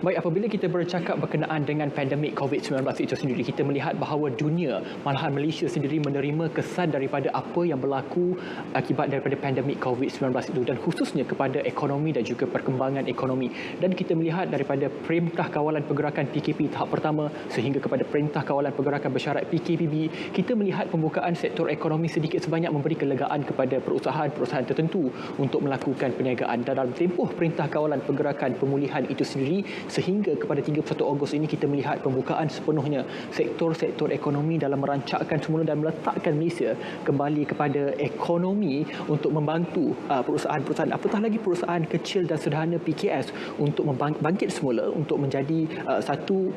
Baik, apabila kita bercakap berkenaan dengan pandemik COVID-19 itu sendiri, kita melihat bahawa dunia, malahan Malaysia sendiri menerima kesan daripada apa yang berlaku akibat daripada pandemik COVID-19 itu, dan khususnya kepada ekonomi dan juga perkembangan ekonomi. Dan kita melihat daripada Perintah Kawalan Pergerakan PKP tahap pertama sehingga kepada Perintah Kawalan Pergerakan Bersyarat PKPB, kita melihat pembukaan sektor ekonomi sedikit sebanyak memberi kelegaan kepada perusahaan-perusahaan tertentu untuk melakukan perniagaan. Dan dalam tempoh Perintah Kawalan Pergerakan Pemulihan itu sendiri, sehingga kepada 31 Ogos ini kita melihat pembukaan sepenuhnya sektor-sektor ekonomi dalam merancakkan semula dan meletakkan Malaysia kembali kepada ekonomi untuk membantu perusahaan-perusahaan, apatah lagi perusahaan kecil dan sederhana PKS untuk bangkit semula untuk menjadi satu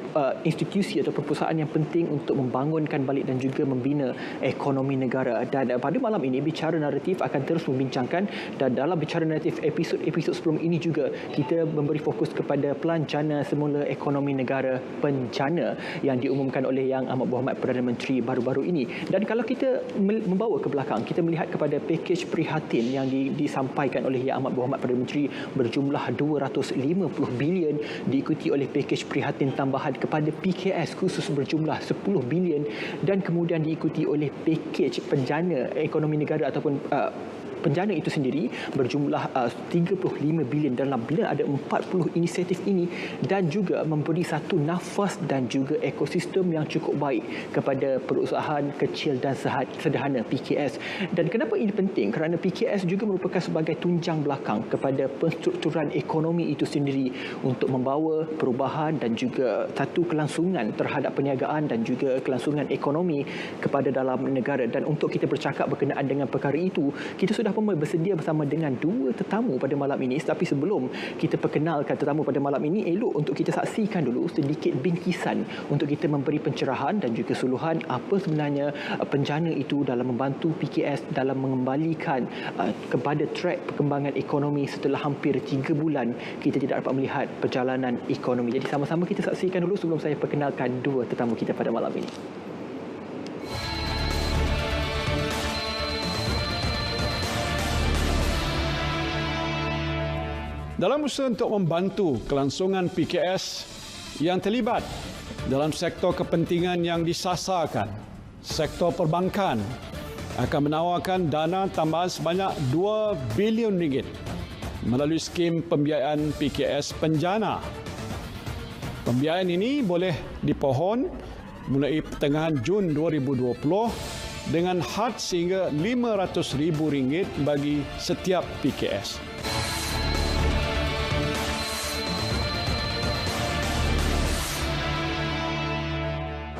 institusi atau perusahaan yang penting untuk membangunkan balik dan juga membina ekonomi negara. Dan pada malam ini Bicara Naratif akan terus membincangkan, dan dalam Bicara Naratif episod sebelum ini juga kita memberi fokus kepada Pelan Jana Semula Ekonomi Negara Penjana yang diumumkan oleh Yang Amat Berhormat Perdana Menteri baru-baru ini. Dan kalau kita membawa ke belakang, kita melihat kepada pakej prihatin yang disampaikan oleh Yang Amat Berhormat Perdana Menteri berjumlah 250 bilion, diikuti oleh pakej prihatin tambahan kepada PKS khusus berjumlah 10 bilion, dan kemudian diikuti oleh pakej penjana ekonomi negara ataupun penjana itu sendiri berjumlah 35 bilion. Dalam bila ada 40 inisiatif ini, dan juga memberi satu nafas dan juga ekosistem yang cukup baik kepada perusahaan kecil dan sederhana PKS. Dan kenapa ini penting? Kerana PKS juga merupakan sebagai tunjang belakang kepada penstrukturan ekonomi itu sendiri untuk membawa perubahan dan juga satu kelangsungan terhadap perniagaan dan juga kelangsungan ekonomi kepada dalam negara. Dan untuk kita bercakap berkenaan dengan perkara itu, kita sudah bersedia bersama dengan dua tetamu pada malam ini. Tapi sebelum kita perkenalkan tetamu pada malam ini, elok untuk kita saksikan dulu sedikit bingkisan untuk kita memberi pencerahan dan juga suluhan apa sebenarnya penjana itu dalam membantu PKS dalam mengembalikan kepada track perkembangan ekonomi setelah hampir 3 bulan kita tidak dapat melihat perjalanan ekonomi. Jadi sama-sama kita saksikan dulu sebelum saya perkenalkan dua tetamu kita pada malam ini. Dalam usaha untuk membantu kelangsungan PKS yang terlibat dalam sektor kepentingan yang disasarkan, sektor perbankan akan menawarkan dana tambahan sebanyak 2 bilion ringgit melalui skim pembiayaan PKS Penjana. Pembiayaan ini boleh dipohon mulai pertengahan Jun 2020 dengan had sehingga RM500,000 bagi setiap PKS.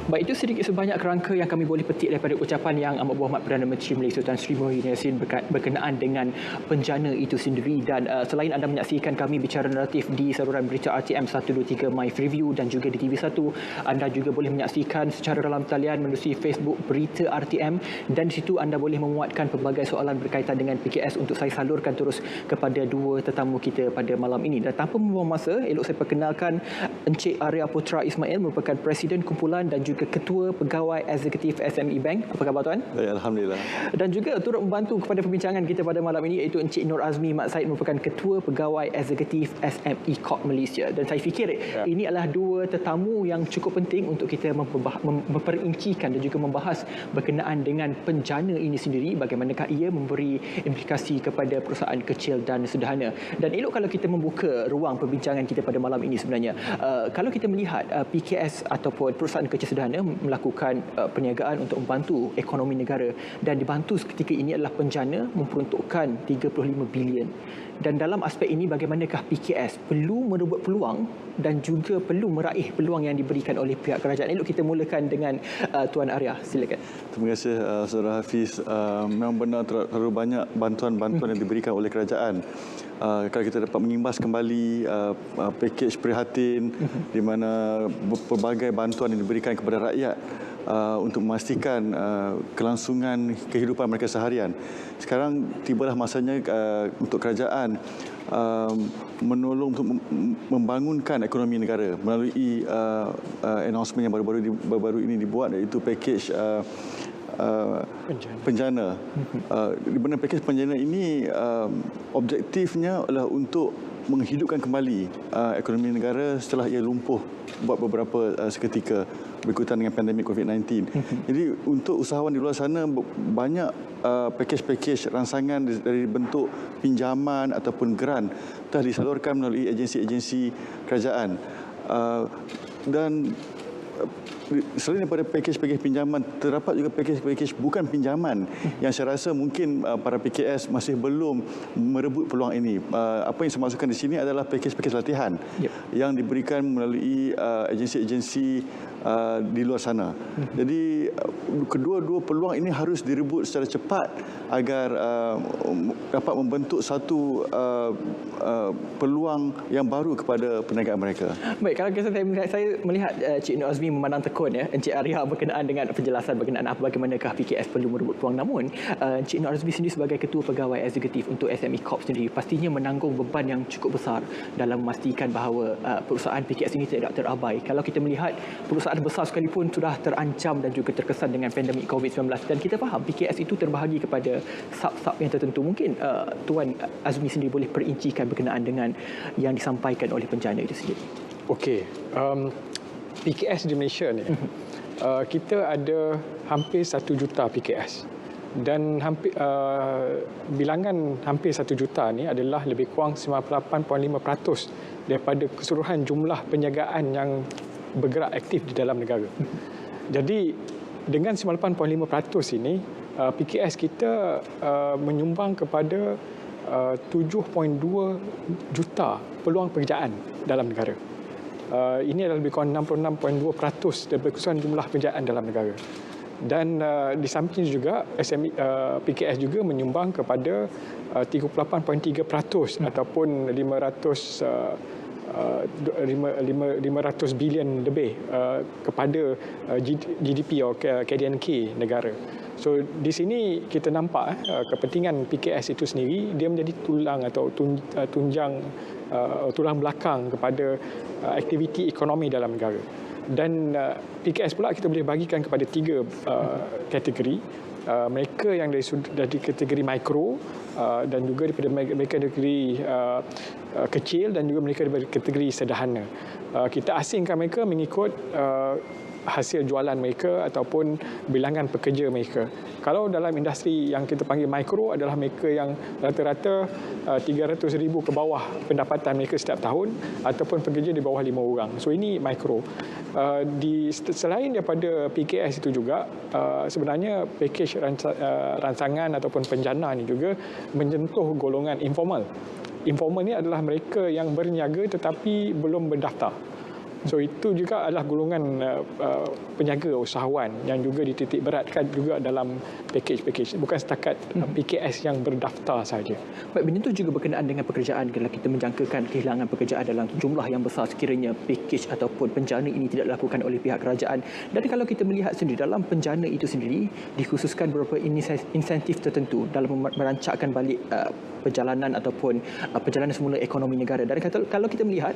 Baik, itu sedikit sebanyak kerangka yang kami boleh petik daripada ucapan Yang Amat Berhormat Perdana Menteri Malaysia Tan Sri Muhyiddin Yassin berkenaan dengan penjana itu sendiri. Dan selain anda menyaksikan kami Bicara Naratif di saluran berita RTM 123 My Review dan juga di TV1, anda juga boleh menyaksikan secara dalam talian melalui Facebook Berita RTM, dan di situ anda boleh memuatkan pelbagai soalan berkaitan dengan PKS untuk saya salurkan terus kepada dua tetamu kita pada malam ini. Dan tanpa membuang masa, elok saya perkenalkan Encik Arya Putra Ismail, merupakan Presiden Kumpulan dan juga Ketua Pegawai Eksekutif SME Bank. Apa khabar tuan? Baik, alhamdulillah. Dan juga turut membantu kepada perbincangan kita pada malam ini iaitu Encik Nur Azmi Mat Said, merupakan Ketua Pegawai Eksekutif SME Corp Malaysia. Dan saya fikir ini adalah dua tetamu yang cukup penting untuk kita memperincikan dan juga membahas berkenaan dengan penjana ini sendiri, bagaimanakah ia memberi implikasi kepada perusahaan kecil dan sederhana. Dan elok kalau kita membuka ruang perbincangan kita pada malam ini sebenarnya. Kalau kita melihat PKS ataupun perusahaan kecil sederhana melakukan perniagaan untuk membantu ekonomi negara, dan dibantu ketika ini adalah penjana memperuntukkan 35 bilion. Dan dalam aspek ini, bagaimanakah PKS perlu merebut peluang dan juga perlu meraih peluang yang diberikan oleh pihak kerajaan? Elok kita mulakan dengan Tuan Arya, silakan. Terima kasih Saudara Hafiz. Memang benar terlalu banyak bantuan-bantuan yang diberikan oleh kerajaan. Kalau kita dapat mengimbas kembali pakej prihatin di mana pelbagai bantuan yang diberikan kepada rakyat untuk memastikan kelangsungan kehidupan mereka seharian. Sekarang tibalah masanya untuk kerajaan menolong untuk membangunkan ekonomi negara melalui announcement yang baru-baru ini dibuat, iaitu pakej penjana. Di mana pakej penjana ini objektifnya adalah untuk menghidupkan kembali ekonomi negara setelah ia lumpuh buat beberapa seketika berikutan dengan pandemik COVID-19. Jadi untuk usahawan di luar sana, banyak pakej-pakej ransangan dari bentuk pinjaman ataupun grant telah disalurkan melalui agensi-agensi kerajaan. Dan selain daripada pakej-pakej pinjaman, terdapat juga pakej-pakej bukan pinjaman yang saya rasa mungkin para PKS masih belum merebut peluang ini. Apa yang saya maksudkan di sini adalah pakej-pakej latihan yang diberikan melalui agensi-agensi di luar sana. Jadi kedua-dua peluang ini harus direbut secara cepat agar dapat membentuk satu peluang yang baru kepada perniagaan mereka. Baik, kalau saya melihat Cik Nur Azmi memandang tekun Encik Arya berkenaan dengan penjelasan berkenaan bagaimanakah PKS perlu merebut peluang. Namun Cik Nur Azmi sendiri sebagai Ketua Pegawai Eksekutif untuk SME Corp sendiri pastinya menanggung beban yang cukup besar dalam memastikan bahawa perusahaan PKS ini tidak terabai. Kalau kita melihat perusahaan besar sekalipun sudah terancam dan juga terkesan dengan pandemik COVID-19, dan kita faham PKS itu terbahagi kepada sub-sub yang tertentu. Mungkin Tuan Azmi sendiri boleh perincikan berkenaan dengan yang disampaikan oleh penjana itu sendiri. Okey, PKS di Malaysia ni, kita ada hampir 1 juta PKS. Dan hampir, bilangan hampir 1 juta ni adalah lebih kurang 98.5% daripada keseluruhan jumlah penjagaan yang bergerak aktif di dalam negara. Jadi dengan 98.5% ini, PKS kita menyumbang kepada 7.2 juta peluang pekerjaan dalam negara. Ini adalah lebih kurang 66.2% daripada keseluruhan jumlah pekerjaan dalam negara. Dan di samping juga PKS juga menyumbang kepada 38.3% ataupun 500 bilion lebih kepada GDP atau KDNK negara. So di sini kita nampak kepentingan PKS itu sendiri dia menjadi tulang atau tulang belakang kepada aktiviti ekonomi dalam negara. Dan PKS pula kita boleh bagikan kepada 3 kategori. Mereka yang dari kategori mikro dan juga daripada mereka kategori kecil dan juga mereka daripada kategori sederhana. Kita asingkan mereka mengikut hasil jualan mereka ataupun bilangan pekerja mereka. Kalau dalam industri yang kita panggil mikro adalah mereka yang rata-rata 300,000 ke bawah pendapatan mereka setiap tahun ataupun pekerja di bawah 5 orang. So ini mikro. Selain daripada PKS itu juga sebenarnya pakej rancangan ataupun penjana ini juga menyentuh golongan informal. Informal ini adalah mereka yang berniaga tetapi belum berdaftar. So itu juga adalah golongan penjaga usahawan yang juga dititik beratkan juga dalam pakej-pakej, bukan setakat PKS yang berdaftar saja. Baik, menyentuh juga berkenaan dengan pekerjaan. Kalau kita menjangkakan kehilangan pekerjaan dalam jumlah yang besar sekiranya pakej ataupun penjana ini tidak dilakukan oleh pihak kerajaan. Dan kalau kita melihat sendiri dalam penjana itu sendiri dikhususkan beberapa insentif tertentu dalam merancangkan balik perjalanan ataupun perjalanan semula ekonomi negara. Dan kalau kita melihat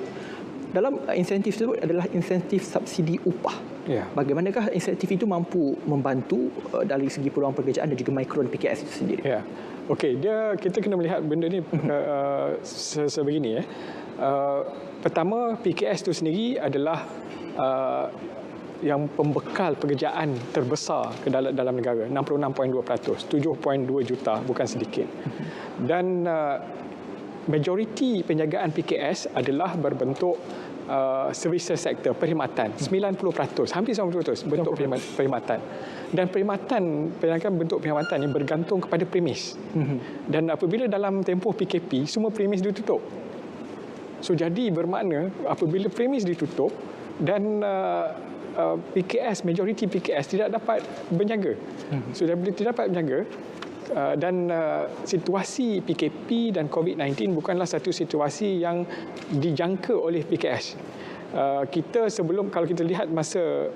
dalam insentif tersebut adalah insentif subsidi upah. Ya. Bagaimanakah insentif itu mampu membantu dari segi peluang pekerjaan dan juga mikro dan PKS itu sendiri? Ya. Okey, kita kena melihat benda ni sebegini. Pertama, PKS itu sendiri adalah yang pembekal pekerjaan terbesar ke dalam negara, 66.2%, 7.2 juta, bukan sedikit. Dan majoriti penjagaan PKS adalah berbentuk services sector, perkhidmatan. 90%, hampir 90% bentuk perkhidmatan. Dan penjagaan bentuk perkhidmatan ini bergantung kepada premis. Dan apabila dalam tempoh PKP, semua premis ditutup. So jadi bermakna apabila premis ditutup dan PKS, majoriti PKS tidak dapat berniaga. So bila tidak dapat berniaga, dan situasi PKP dan COVID-19 bukanlah satu situasi yang dijangka oleh PKS. Kita kalau kita lihat masa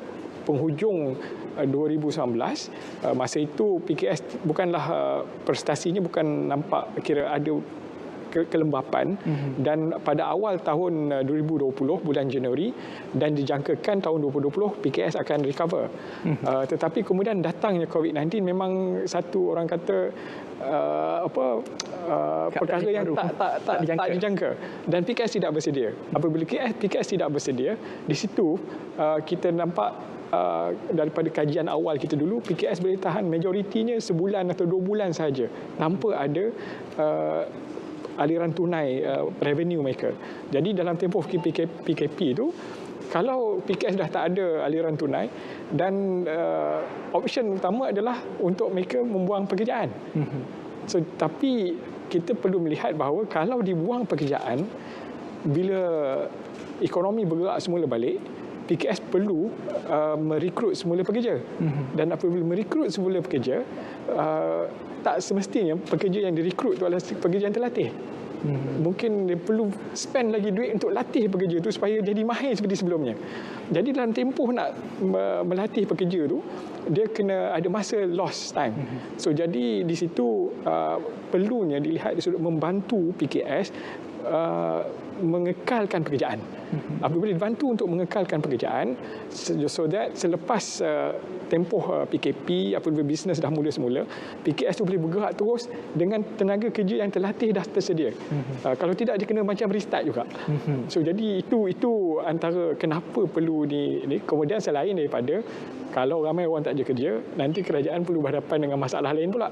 penghujung 2019, masa itu PKS bukanlah prestasinya bukan nampak kira ada kelembapan dan pada awal tahun 2020 bulan Januari dan dijangkakan tahun 2020 PKS akan recover. Tetapi kemudian datangnya COVID-19 memang satu orang kata perkara yang tak dijangka dan PKS tidak bersedia. Apabila PKS tidak bersedia, di situ kita nampak daripada kajian awal kita dulu, PKS boleh tahan majoritinya sebulan atau 2 bulan sahaja tanpa ada aliran tunai revenue mereka. Jadi dalam tempoh PKP itu, kalau PKS dah tak ada aliran tunai dan option utama adalah untuk mereka membuang pekerjaan. So, tapi kita perlu melihat bahawa kalau dibuang pekerjaan, bila ekonomi bergerak semula balik, PKS perlu merekrut semula pekerja. Dan apabila merekrut semula pekerja, tak semestinya pekerja yang direkrut itu adalah pekerja yang terlatih. Mungkin dia perlu spend lagi duit untuk latih pekerja itu supaya jadi mahir seperti sebelumnya. Jadi dalam tempoh nak melatih pekerja tu, dia kena ada masa lost time. So jadi di situ perlunya dilihat dari sudut membantu PKS mengekalkan pekerjaan. Apabila dibantu untuk mengekalkan pekerjaan, so that selepas tempoh PKP, apabila bisnes dah mula semula, PKS tu boleh bergerak terus dengan tenaga kerja yang terlatih dah tersedia. Kalau tidak, dia kena macam restart juga. So jadi itu antara kenapa perlu ni. Kemudian selain daripada kalau ramai orang tak ada kerja, nanti kerajaan perlu berhadapan dengan masalah lain pula.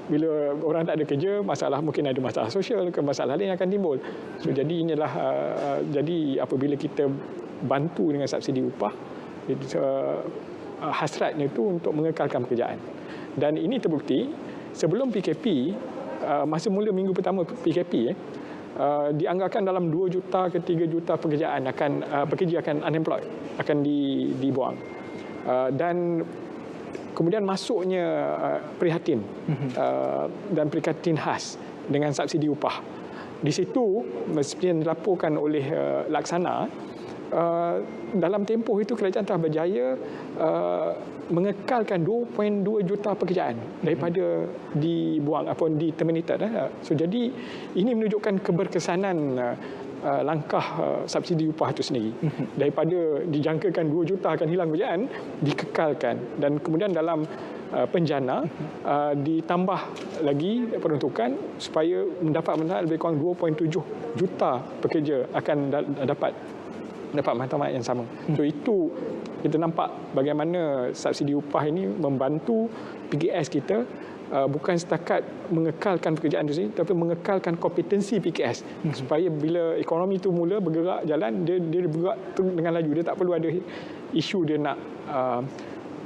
Bila orang tak ada kerja, mungkin ada masalah sosial ke masalah lain akan timbul. So jadi inilah jadi apabila kita bantu dengan subsidi upah, hasratnya itu untuk mengekalkan pekerjaan. Dan ini terbukti sebelum PKP, masa mula minggu pertama PKP, dianggarkan dalam 2 juta ke 3 juta pekerjaan pekerja akan unemployed, akan dibuang. Dan kemudian masuknya prihatin dan prihatin khas dengan subsidi upah. Di situ, seperti yang dilaporkan oleh Laksana, dalam tempoh itu kerajaan telah berjaya mengekalkan 2.2 juta pekerjaan daripada dibuang ataupun di-terminated. So, jadi ini menunjukkan keberkesanan langkah subsidi upah itu sendiri. Daripada dijangkakan 2 juta akan hilang pekerjaan, dikekalkan. Dan kemudian dalam penjana ditambah lagi peruntukan supaya mendapat manfaat lebih kurang 2.7 juta pekerja akan dapat manfaat yang sama. So itu kita nampak bagaimana subsidi upah ini membantu PKS kita bukan setakat mengekalkan pekerjaan itu sendiri, tapi mengekalkan kompetensi PKS supaya bila ekonomi itu mula bergerak jalan, dia bergerak dengan laju. Dia tak perlu ada isu dia nak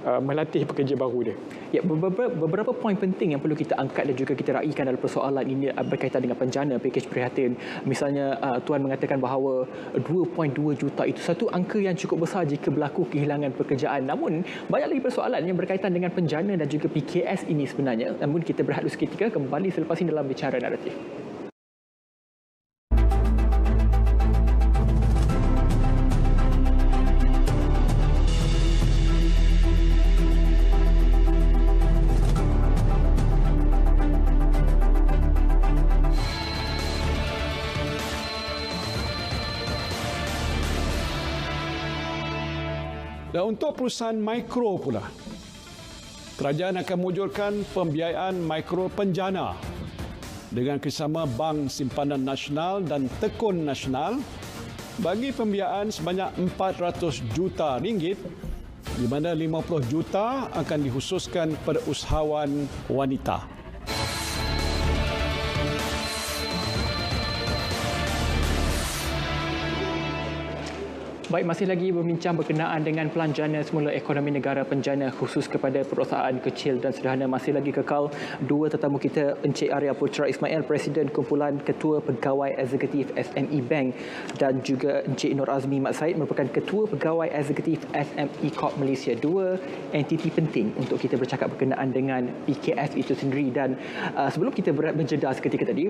melatih pekerja baru dia. Ya, beberapa poin penting yang perlu kita angkat dan juga kita raikan dalam persoalan ini berkaitan dengan penjana, pakej prihatin. Misalnya Tuan mengatakan bahawa 2.2 juta itu satu angka yang cukup besar jika berlaku kehilangan pekerjaan. Namun banyak lagi persoalan yang berkaitan dengan penjana dan juga PKS ini sebenarnya. Namun kita berehat dulu seketika, kembali selepas ini dalam Bicara Naratif. Dan untuk perusahaan mikro pula, kerajaan akan mewujudkan pembiayaan mikro penjana dengan kerjasama Bank Simpanan Nasional dan Tekun Nasional bagi pembiayaan sebanyak 400 juta ringgit, di mana 50 juta akan dikhususkan pada usahawan wanita. Baik, masih lagi berbincang berkenaan dengan pelanjana semula ekonomi negara penjana khusus kepada perusahaan kecil dan sederhana. Masih lagi kekal dua tetamu kita, Encik Arya Putra Ismail, Presiden Kumpulan Ketua Pegawai Eksekutif SME Bank, dan juga Encik Nur Azmi Mat Said merupakan Ketua Pegawai Eksekutif SME Corp Malaysia. Dua entiti penting untuk kita bercakap berkenaan dengan PKS itu sendiri. Dan sebelum kita berjeda seketika tadi,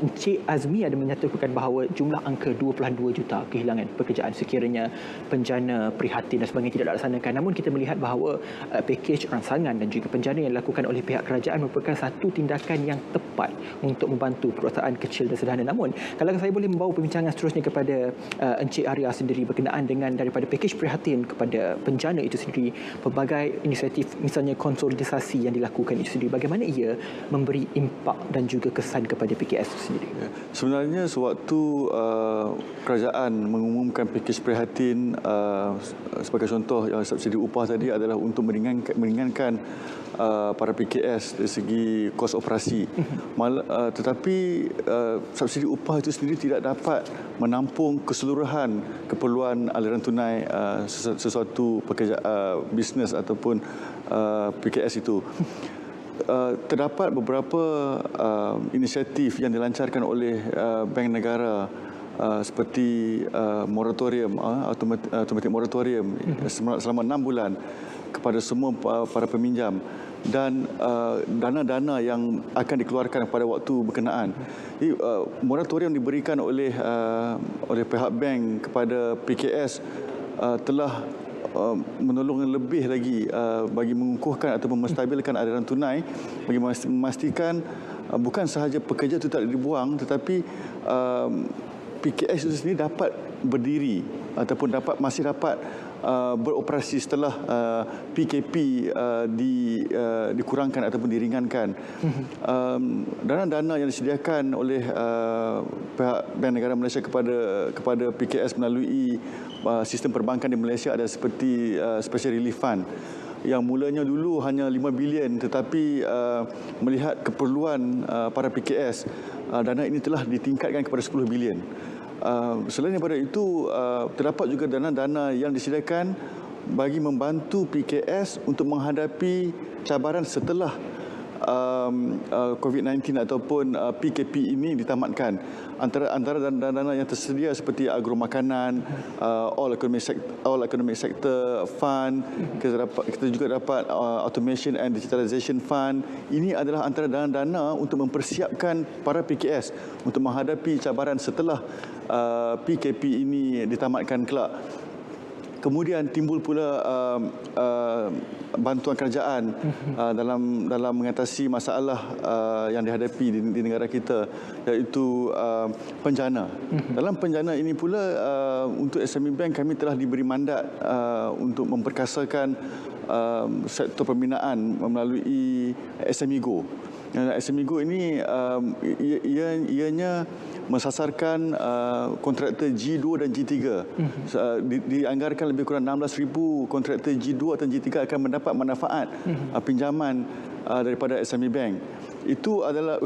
Encik Azmi ada menyatakan bahawa jumlah angka 22 juta kehilangan pekerjaan sekiranya misalnya penjana prihatin dan sebagainya tidak dilaksanakan. Namun kita melihat bahawa pakej rangsangan dan juga penjana yang dilakukan oleh pihak kerajaan merupakan satu tindakan yang tepat untuk membantu perusahaan kecil dan sederhana. Namun kalau saya boleh membawa perbincangan seterusnya kepada Encik Arya sendiri berkenaan dengan daripada pakej prihatin kepada penjana itu sendiri, pelbagai inisiatif misalnya konsolidasi yang dilakukan itu sendiri, bagaimana ia memberi impak dan juga kesan kepada PKS itu sendiri? Sebenarnya sewaktu kerajaan mengumumkan pakej prihatin sebagai contoh yang subsidi upah tadi adalah untuk meringankan para PKS dari segi kos operasi. Tetapi subsidi upah itu sendiri tidak dapat menampung keseluruhan keperluan aliran tunai sesuatu pekerja bisnes ataupun PKS itu. Terdapat beberapa inisiatif yang dilancarkan oleh Bank Negara seperti moratorium, automatic moratorium selama 6 bulan kepada semua para peminjam dan dana-dana yang akan dikeluarkan pada waktu berkenaan. Moratorium diberikan oleh pihak bank kepada PKS telah menolong lebih lagi bagi mengukuhkan atau menstabilkan aliran tunai, bagi memastikan bukan sahaja pekerja itu tak dibuang, tetapi PKS itu sendiri dapat berdiri ataupun masih dapat beroperasi setelah PKP dikurangkan ataupun diringankan. Dana-dana yang disediakan oleh pihak Bank Negara Malaysia kepada PKS melalui sistem perbankan di Malaysia ada seperti Special Relief Fund yang mulanya dulu hanya 5 bilion, tetapi melihat keperluan para PKS, dana ini telah ditingkatkan kepada 10 bilion. Selain daripada itu, terdapat juga dana-dana yang disediakan bagi membantu PKS untuk menghadapi cabaran setelah COVID-19 ataupun PKP ini ditamatkan. Antara dana-dana yang tersedia seperti agromakanan, all economic sector fund, kita juga dapat automation and digitalization fund. Ini adalah antara dana-dana untuk mempersiapkan para PKS untuk menghadapi cabaran setelah PKP ini ditamatkan kelak. Kemudian timbul pula bantuan kerajaan dalam mengatasi masalah yang dihadapi di negara kita, iaitu penjana. Dalam penjana ini pula untuk SME Bank kami telah diberi mandat untuk memperkasakan sektor pembinaan melalui SME Go. SME Go ini ianya mensasarkan kontraktor G2 dan G3. Dianggarkan lebih kurang 16,000 kontraktor G2 dan G3 akan mendapat manfaat pinjaman daripada SME Bank. Itu adalah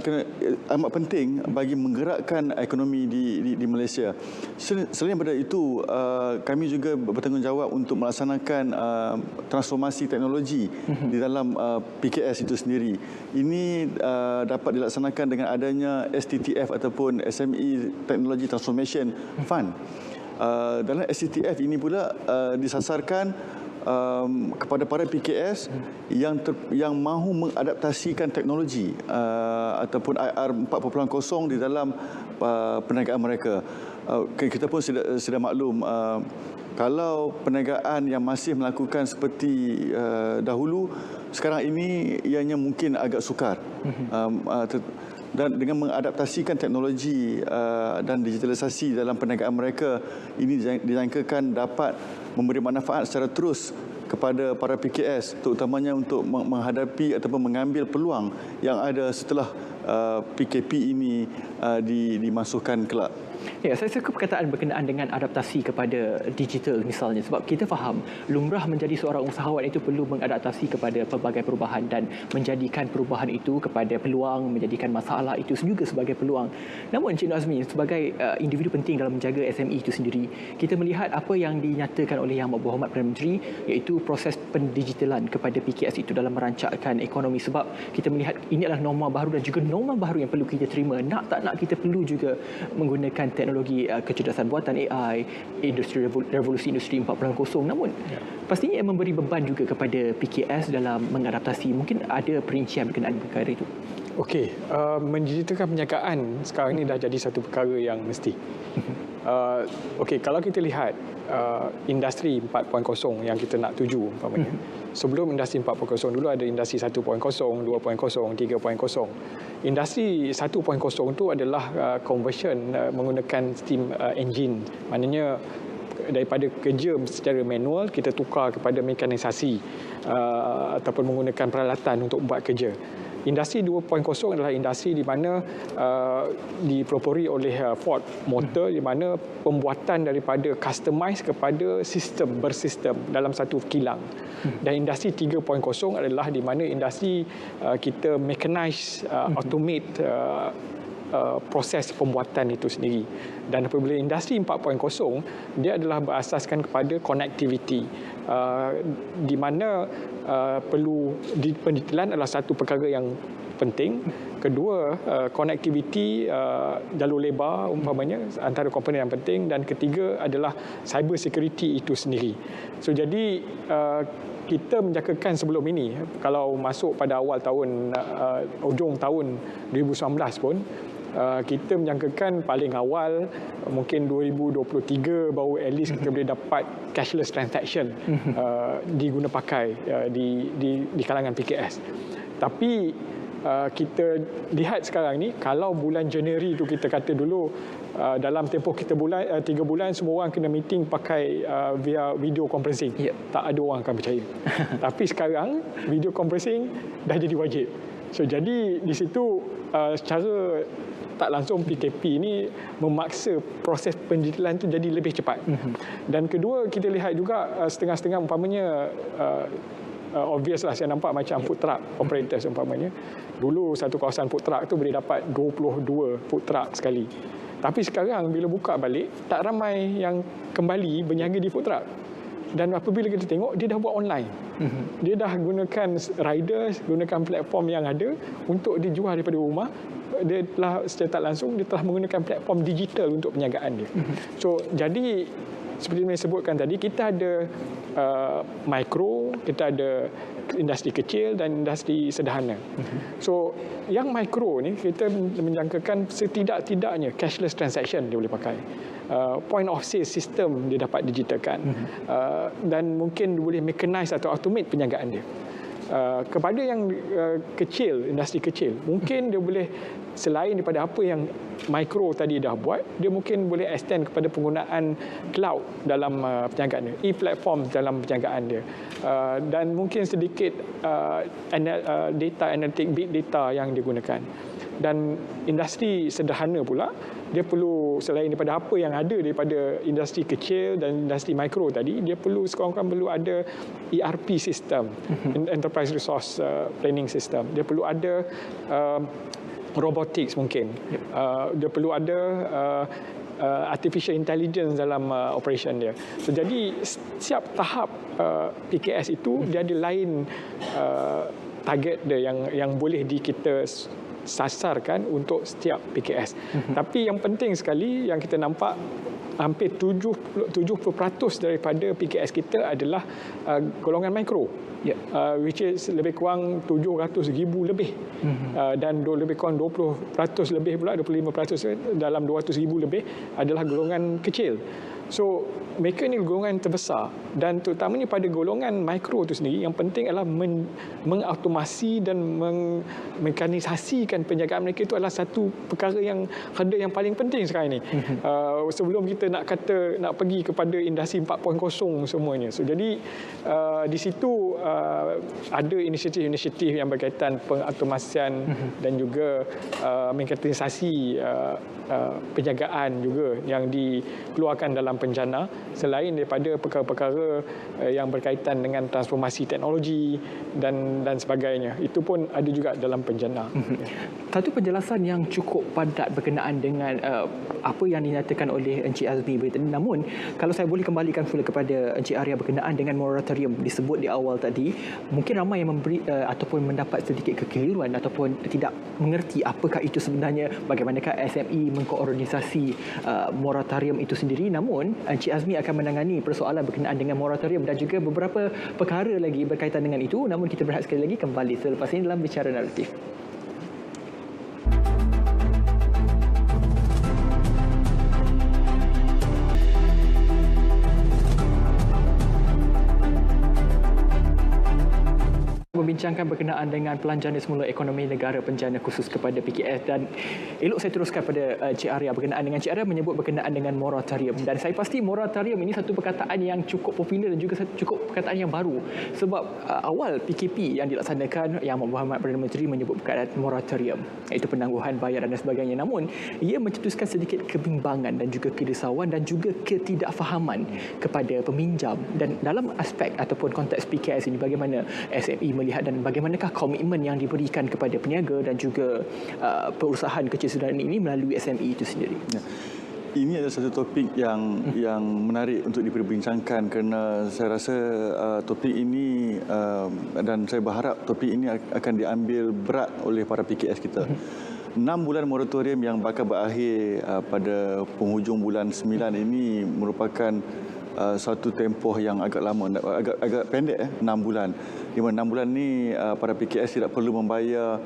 amat penting bagi menggerakkan ekonomi di Malaysia. Selain daripada itu, kami juga bertanggungjawab untuk melaksanakan transformasi teknologi di dalam PKS itu sendiri. Ini dapat dilaksanakan dengan adanya STTF ataupun SME Technology Transformation Fund. Dalam STTF ini pula disasarkan kepada para PKS yang mahu mengadaptasikan teknologi ataupun IR 4.0 di dalam perniagaan mereka. Kita pun sudah maklum, kalau perniagaan yang masih melakukan seperti dahulu, sekarang ini ianya mungkin agak sukar. Dan dengan mengadaptasikan teknologi dan digitalisasi dalam perniagaan mereka, ini dijangkakan dapat memberi manfaat secara terus kepada para PKS, terutamanya untuk menghadapi ataupun mengambil peluang yang ada setelah PKP ini dimasukkan kelak. Ya, saya suka perkataan berkenaan dengan adaptasi kepada digital misalnya, sebab kita faham lumrah menjadi seorang usahawan itu perlu mengadaptasi kepada pelbagai perubahan dan menjadikan perubahan itu kepada peluang, menjadikan masalah itu juga sebagai peluang. Namun Encik Nazmi sebagai individu penting dalam menjaga SME itu sendiri, kita melihat apa yang dinyatakan oleh Yang Berhormat Perdana Menteri, iaitu proses pendigitalan kepada PKS itu dalam merancangkan ekonomi, sebab kita melihat ini adalah norma baru dan juga norma baru yang perlu kita terima. Nak tak nak kita perlu juga menggunakan teknologi kecerdasan buatan AI, revolusi industri 4.0. Namun pastinya memberi beban juga kepada PKS dalam mengadaptasi. Mungkin ada perincian berkenaan perkara itu. Okey, mendigitalkan perniagaan sekarang ini dah jadi satu perkara yang mesti. Okey, kalau kita lihat industri 4.0 yang kita nak tuju umpamanya. Sebelum industri 4.0 dulu ada industri 1.0, 2.0, 3.0. Industri 1.0 itu adalah conversion menggunakan steam engine. Maknanya daripada kerja secara manual kita tukar kepada mekanisasi ataupun menggunakan peralatan untuk buat kerja. Industri 2.0 adalah industri di mana dipelopori oleh Ford Motor, di mana pembuatan daripada customize kepada sistem bersistem dalam satu kilang. Dan industri 3.0 adalah di mana industri kita mechanize, automate proses pembuatan itu sendiri. Dan apabila industri 4.0, dia adalah berasaskan kepada connectivity, di mana perlu pendetailan adalah satu perkara yang penting. Kedua, connectivity jalur lebar umpamanya antara komponen yang penting, dan ketiga adalah cyber security itu sendiri. So jadi kita menjangkakan sebelum ini, kalau masuk pada awal tahun hujung tahun 2019 pun, kita menjangkakan paling awal mungkin 2023 baru at least kita boleh dapat cashless transaction diguna pakai di kalangan PKS. Tapi kita lihat sekarang ni, kalau bulan Januari tu kita kata dulu dalam tempoh kita 3 bulan semua orang kena meeting pakai via video conferencing, tak ada orang akan percaya. Tapi sekarang video conferencing dah jadi wajib. So jadi di situ secara tak langsung PKP ini memaksa proses pendetailan itu jadi lebih cepat. Dan kedua, kita lihat juga setengah-setengah umpamanya obvious lah, saya nampak macam food truck operators umpamanya. Dulu satu kawasan food truck tu boleh dapat 22 food truck sekali. Tapi sekarang bila buka balik, tak ramai yang kembali berniaga di food truck. Dan apabila kita tengok, dia dah buat online. Dia dah gunakan riders, gunakan platform yang ada untuk dijual daripada rumah. Dia telah secara tak langsung, dia telah menggunakan platform digital untuk perniagaan dia. So, jadi seperti yang saya sebutkan tadi, kita ada mikro, kita ada industri kecil dan industri sederhana. So, yang mikro ni kita menjangkakan setidak-tidaknya cashless transaction dia boleh pakai. Point of sale system dia dapat digitalkan. Dan mungkin boleh mechanize atau automate perniagaan dia. Kepada yang kecil, industri kecil, mungkin dia boleh, selain daripada apa yang mikro tadi dah buat, dia mungkin boleh extend kepada penggunaan cloud dalam perniagaan dia, e-platform dalam perniagaan dia, dan mungkin sedikit data analytic, big data yang digunakan. Dan industri sederhana pula, dia perlu, selain daripada apa yang ada daripada industri kecil dan industri mikro tadi, dia perlu sekurang-kurang perlu ada ERP system, enterprise resource planning system. Dia perlu ada robotics mungkin. Dia perlu ada artificial intelligence dalam operation dia. So, jadi setiap tahap PKS itu dia ada lain target dia yang boleh kita sasarkan untuk setiap PKS. Tapi yang penting sekali yang kita nampak, hampir 70% daripada PKS kita adalah golongan mikro. Which is lebih kurang 700,000 lebih. Dan lebih kurang 20% lebih pula, 25% dalam 200,000 lebih adalah golongan kecil. So, mereka ni golongan terbesar, dan terutamanya pada golongan mikro itu sendiri, yang penting adalah mengautomasi dan mengmekanisasikan penjagaan mereka. Itu adalah satu perkara yang paling penting sekarang ini. Sebelum kita nak pergi kepada industri 4.0 semuanya. So, jadi di situ ada inisiatif-inisiatif yang berkaitan pengautomasian dan juga mekanisasi penjagaan juga yang dikeluarkan dalam penjana, selain daripada perkara-perkara yang berkaitan dengan transformasi teknologi dan sebagainya. Itu pun ada juga dalam penjana. Satu penjelasan yang cukup padat berkenaan dengan apa yang dinyatakan oleh Encik Azmi tadi. Namun, kalau saya boleh kembalikan pula kepada Encik Arya berkenaan dengan moratorium disebut di awal tadi, mungkin ramai yang memberi ataupun mendapat sedikit kekeliruan ataupun tidak mengerti apakah itu sebenarnya, bagaimanakah SME mengkoordinasi moratorium itu sendiri. Namun, Encik Azmi akan menangani persoalan berkenaan dengan moratorium dan juga beberapa perkara lagi berkaitan dengan itu. Namun kita berehat sekali lagi kembali selepas ini dalam Bicara Naratif. membincangkan berkenaan dengan Pelan Jana Semula Ekonomi Negara Penjana khusus kepada PKS, dan elok saya teruskan pada Cik Arya berkenaan dengan Cik Arya menyebut berkenaan dengan moratorium, dan saya pasti moratorium ini satu perkataan yang cukup popular dan juga cukup perkataan yang baru sebab awal PKP yang dilaksanakan Yang Berhormat Perdana Menteri menyebut perkataan moratorium, iaitu penangguhan bayaran dan sebagainya. Namun ia mencetuskan sedikit kebimbangan dan juga kerisauan dan juga ketidakfahaman kepada peminjam. Dan dalam aspek ataupun konteks PKS ini, bagaimana SME melihat dan bagaimanakah komitmen yang diberikan kepada peniaga dan juga perusahaan kecil sederhana ini melalui SME itu sendiri? Ya. Ini adalah satu topik yang menarik untuk diperbincangkan, kerana saya rasa topik ini dan saya berharap topik ini akan diambil berat oleh para PKS kita. 6 bulan moratorium yang bakal berakhir pada penghujung bulan 9 ini merupakan satu tempoh yang agak lama, agak pendek 6 bulan. Di mana 6 bulan ni para PKS tidak perlu membayar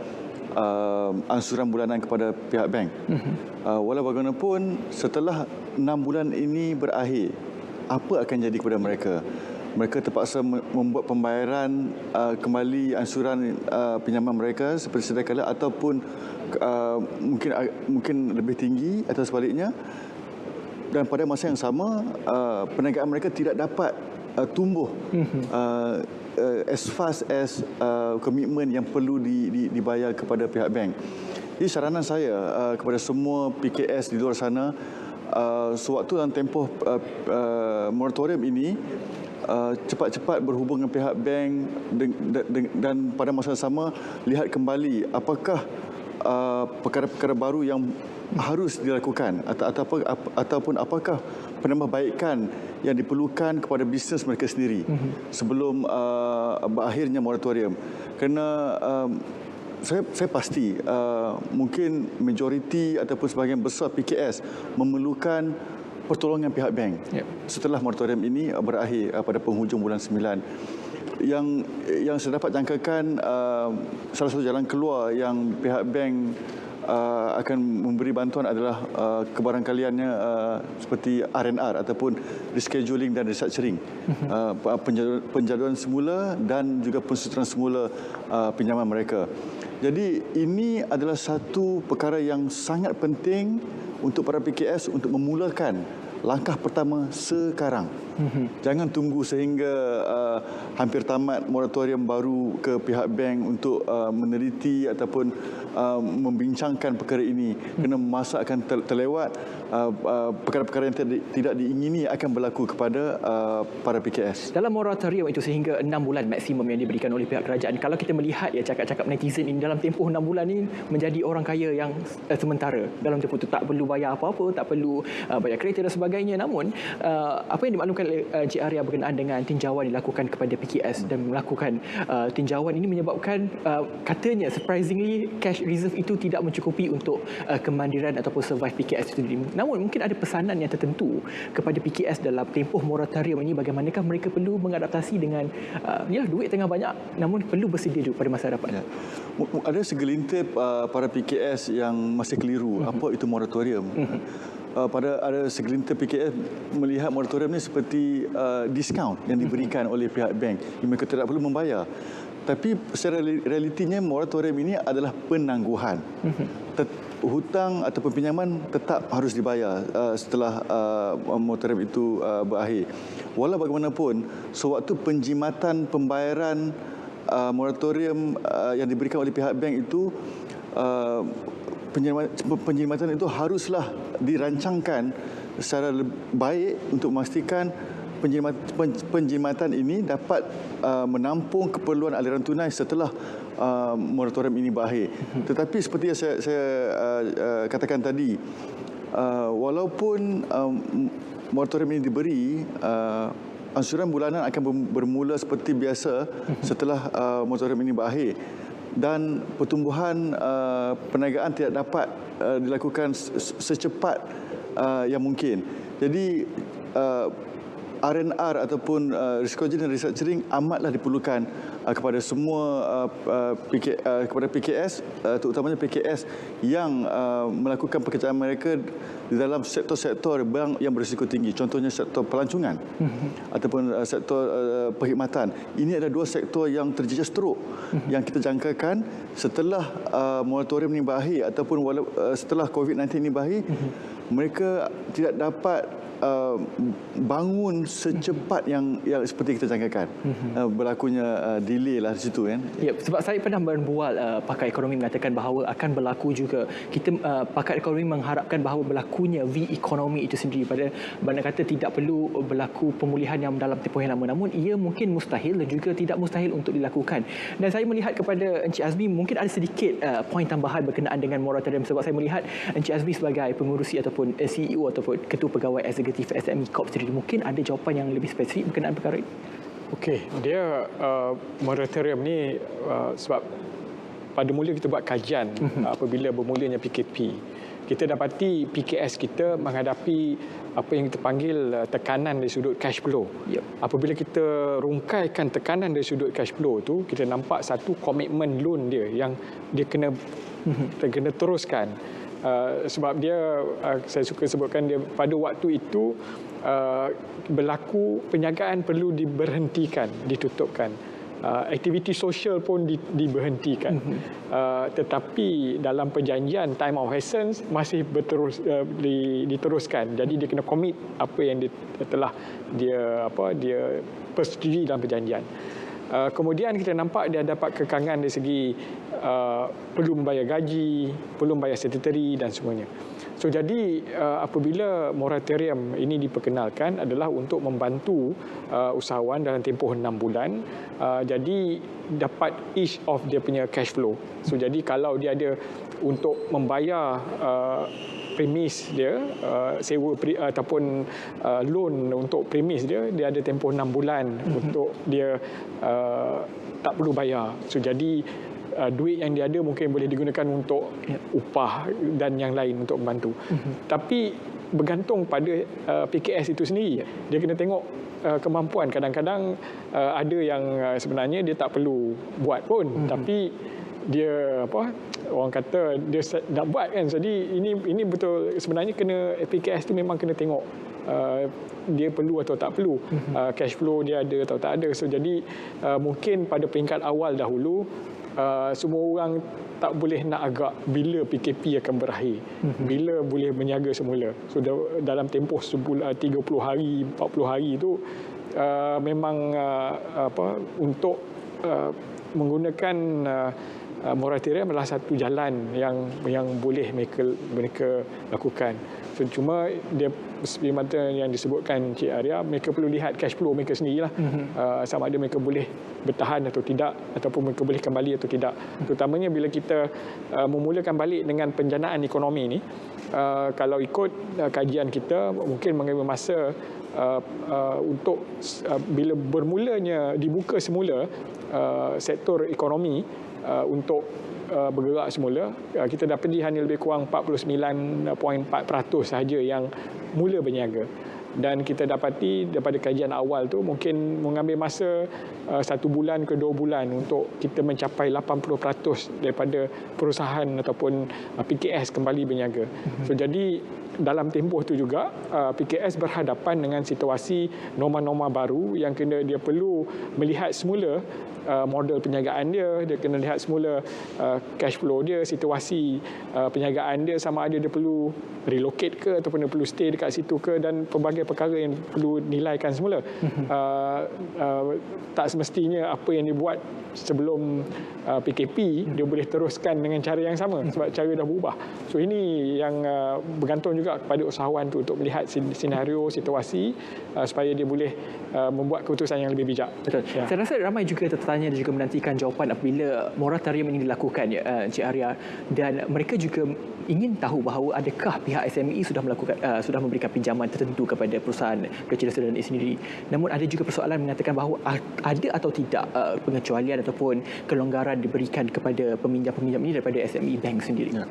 ansuran bulanan kepada pihak bank. Walau bagaimanapun, setelah 6 bulan ini berakhir, apa akan jadi kepada mereka? Mereka terpaksa membuat pembayaran kembali ansuran pinjaman mereka seperti sedia kala, ataupun mungkin lebih tinggi atau sebaliknya. Dan pada masa yang sama, perniagaan mereka tidak dapat tumbuh as fast as komitmen yang perlu dibayar kepada pihak bank. Jadi saranan saya kepada semua PKS di luar sana, sewaktu dalam tempoh moratorium ini, cepat-cepat berhubung dengan pihak bank dan pada masa yang sama lihat kembali apakah perkara-perkara baru yang harus dilakukan ataupun apakah penambahbaikan yang diperlukan kepada bisnes mereka sendiri sebelum berakhirnya moratorium. Kerana saya pasti mungkin majoriti ataupun sebahagian besar PKS memerlukan pertolongan pihak bank setelah moratorium ini berakhir pada penghujung bulan 9. Yang saya dapat jangkakan, salah satu jalan keluar yang pihak bank akan memberi bantuan adalah kebarangkaliannya seperti R&R ataupun rescheduling dan restructuring, penjaduan semula dan juga pensuturan semula pinjaman mereka. Jadi ini adalah satu perkara yang sangat penting untuk para PKS untuk memulakan langkah pertama sekarang. Jangan tunggu sehingga hampir tamat moratorium baru ke pihak bank untuk meneliti ataupun membincangkan perkara ini. Kerana masa akan terlewat, perkara-perkara yang tidak diingini akan berlaku kepada para PKS. Dalam moratorium itu sehingga 6 bulan maksimum yang diberikan oleh pihak kerajaan. Kalau kita melihat cakap-cakap netizen ini, dalam tempoh 6 bulan ini menjadi orang kaya yang sementara. Dalam tempoh itu tak perlu bayar apa-apa, tak perlu bayar kereta dan sebagainya. Namun apa yang dimaklumkan oleh Cik Arya berkenaan dengan tinjauan dilakukan kepada PKS dan melakukan tinjauan ini menyebabkan katanya surprisingly cash reserve itu tidak mencukupi untuk kemandiran ataupun survive PKS itu sendiri. Namun mungkin ada pesanan yang tertentu kepada PKS dalam tempoh moratorium ini, bagaimanakah mereka perlu mengadaptasi dengan duit tengah banyak namun perlu bersedia juga pada masa hadapan. Ada segelintir para PKS yang masih keliru apa itu moratorium. Ada segelintir PKS melihat moratorium ini seperti diskaun yang diberikan oleh pihak bank. Mereka tidak perlu membayar. Tapi secara realitinya moratorium ini adalah penangguhan. Hutang ataupun pinjaman tetap harus dibayar setelah moratorium itu berakhir. Walau bagaimanapun, sewaktu penjimatan pembayaran moratorium yang diberikan oleh pihak bank itu, penjimatan itu haruslah dirancangkan secara baik untuk memastikan penjimatan ini dapat menampung keperluan aliran tunai setelah moratorium ini berakhir. Tetapi seperti yang saya katakan tadi, walaupun moratorium ini diberi, ansuran bulanan akan bermula seperti biasa setelah moratorium ini berakhir. Dan pertumbuhan perniagaan tidak dapat dilakukan secepat yang mungkin. Jadi R&R ataupun risiko dan restructuring amatlah diperlukan kepada semua kepada PKS, terutamanya PKS yang melakukan pekerjaan mereka di dalam sektor-sektor yang berisiko tinggi. Contohnya sektor pelancongan ataupun sektor perkhidmatan. Ini adalah dua sektor yang terjejas teruk yang kita jangkakan setelah moratorium ini berakhir ataupun setelah COVID-19 ini berakhir, mereka tidak dapat bangun secepat yang seperti kita jangkakan. Berlakunya delay lah di situ kan. Ya, sebab saya pernah berbual pakar ekonomi mengatakan bahawa akan berlaku juga pakar ekonomi mengharapkan bahawa berlakunya V ekonomi itu sendiri, pada mana kata tidak perlu berlaku pemulihan yang dalam tempoh yang lama, namun ia mungkin mustahil dan juga tidak mustahil untuk dilakukan. Dan saya melihat kepada Encik Azmi mungkin ada sedikit poin tambahan berkenaan dengan moratorium, sebab saya melihat Encik Azmi sebagai pengurusi ataupun CEO ataupun ketua pegawai eksekutif SME Corp sendiri, mungkin ada jawapan yang lebih spesifik berkenaan perkara ini. Okey, dia moratorium ni sebab pada mula kita buat kajian apabila bermulanya PKP. Kita dapati PKS kita menghadapi apa yang kita panggil tekanan dari sudut cash flow. Apabila kita rungkaikan tekanan dari sudut cash flow tu, kita nampak satu komitmen loan dia yang dia kena teruskan. Sebab dia, saya suka sebutkan dia, pada waktu itu berlaku penjagaan perlu diberhentikan, ditutupkan. Aktiviti sosial pun diberhentikan. Tetapi dalam perjanjian time of essence masih diteruskan. Jadi dia kena komit apa yang telah dia persetujui dalam perjanjian. Kemudian kita nampak dia dapat kekangan dari segi perlu membayar gaji, perlu membayar sekretari dan semuanya. So jadi apabila moratorium ini diperkenalkan adalah untuk membantu usahawan dalam tempoh 6 bulan. Jadi dapat ease of dia punya cash flow. So jadi kalau dia ada untuk membayar premis dia, sewa ataupun loan untuk premis dia ada tempoh 6 bulan untuk dia tak perlu bayar. So jadi duit yang dia ada mungkin boleh digunakan untuk upah dan yang lain untuk membantu. Tapi bergantung pada PKS itu sendiri. Dia kena tengok kemampuan. Kadang-kadang ada yang sebenarnya dia tak perlu buat pun, tapi dia orang kata dia nak buat kan. Jadi ini betul, sebenarnya kena PKS tu memang kena tengok dia perlu atau tak perlu, cash flow dia ada atau tak ada. So jadi mungkin pada peringkat awal dahulu semua orang tak boleh nak agak bila PKP akan berakhir, bila boleh berniaga semula. So dalam tempoh 30 hari, 40 hari itu memang untuk menggunakan moratorium adalah satu jalan yang boleh mereka lakukan. So, cuma dia semata yang disebutkan Cik Arya, mereka perlu lihat cash flow mereka sendirilah. Sama ada mereka boleh bertahan atau tidak, ataupun mereka boleh kembali atau tidak. Terutamanya bila kita memulakan balik dengan penjanaan ekonomi ni, kalau ikut kajian kita mungkin mengambil masa untuk bila bermulanya dibuka semula sektor ekonomi untuk bergerak semula, kita dapati hanya lebih kurang 49.4% sahaja yang mula berniaga. Dan kita dapati daripada kajian awal tu mungkin mengambil masa 1 bulan ke 2 bulan untuk kita mencapai 80% daripada perusahaan ataupun PKS kembali berniaga. So jadi dalam tempoh tu juga PKS berhadapan dengan situasi norma-norma baru yang kena dia perlu melihat semula model perniagaan dia kena lihat semula cash flow dia, situasi perniagaan dia, sama ada dia perlu relocate ke ataupun dia perlu stay dekat situ ke, dan pelbagai perkara yang perlu nilaikan semula. Tak semestinya apa yang dibuat sebelum PKP dia boleh teruskan dengan cara yang sama sebab cara dah berubah. So ini yang bergantung juga kepada usahawan tu untuk melihat senario, situasi supaya dia boleh membuat keputusan yang lebih bijak. Betul. Ya. Saya rasa ramai juga tertanya dan juga menantikan jawapan apabila moratorium ini dilakukan, Encik Arya, dan mereka juga ingin tahu bahawa adakah pihak SME sudah memberikan pinjaman tertentu kepada perusahaan kecil dan sederhana sendiri. Namun ada juga persoalan mengatakan bahawa ada atau tidak pengecualian ataupun kelonggaran diberikan kepada peminjam-peminjam ini daripada SME Bank sendiri. Ya.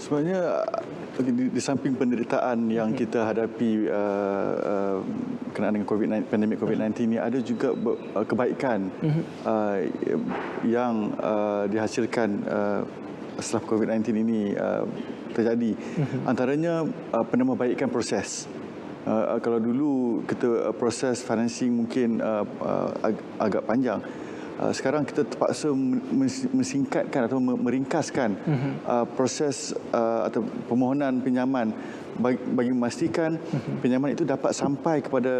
Sebenarnya di samping penderitaan yang kita hadapi kenaan dengan pandemik COVID-19 ini, ada juga kebaikan yang dihasilkan setelah COVID-19 ini terjadi. Antaranya penambahbaikan proses. Kalau dulu kita proses financing mungkin agak panjang, sekarang kita terpaksa mensingkatkan atau meringkaskan proses atau permohonan pinjaman bagi memastikan pinjaman itu dapat sampai kepada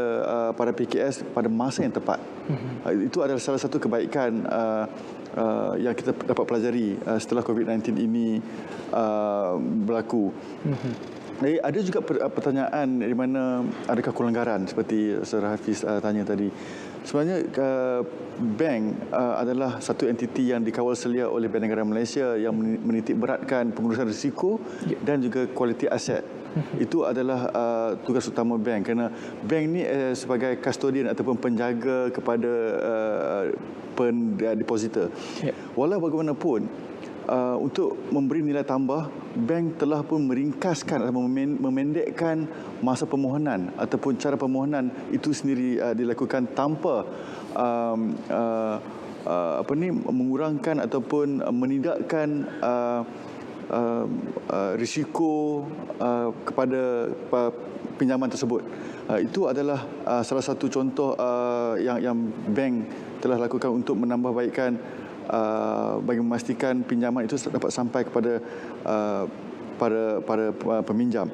para PKS pada masa yang tepat. Itu adalah salah satu kebaikan yang kita dapat pelajari setelah COVID-19 ini berlaku. Ada juga pertanyaan di mana adakah kelanggaran seperti Saudara Hafiz tanya tadi. Sebenarnya bank adalah satu entiti yang dikawal selia oleh Bank Negara Malaysia yang menitik beratkan pengurusan risiko dan juga kualiti aset. Itu adalah tugas utama bank, kerana bank ni sebagai custodian ataupun penjaga kepada depositor. Walau bagaimanapun, untuk memberi nilai tambah, bank telah pun meringkaskan atau memendekkan masa permohonan ataupun cara permohonan itu sendiri dilakukan tanpa mengurangkan ataupun menidakkan risiko kepada pinjaman tersebut. Itu adalah salah satu contoh yang bank telah lakukan untuk menambahbaikkan bagi memastikan pinjaman itu dapat sampai kepada para peminjam.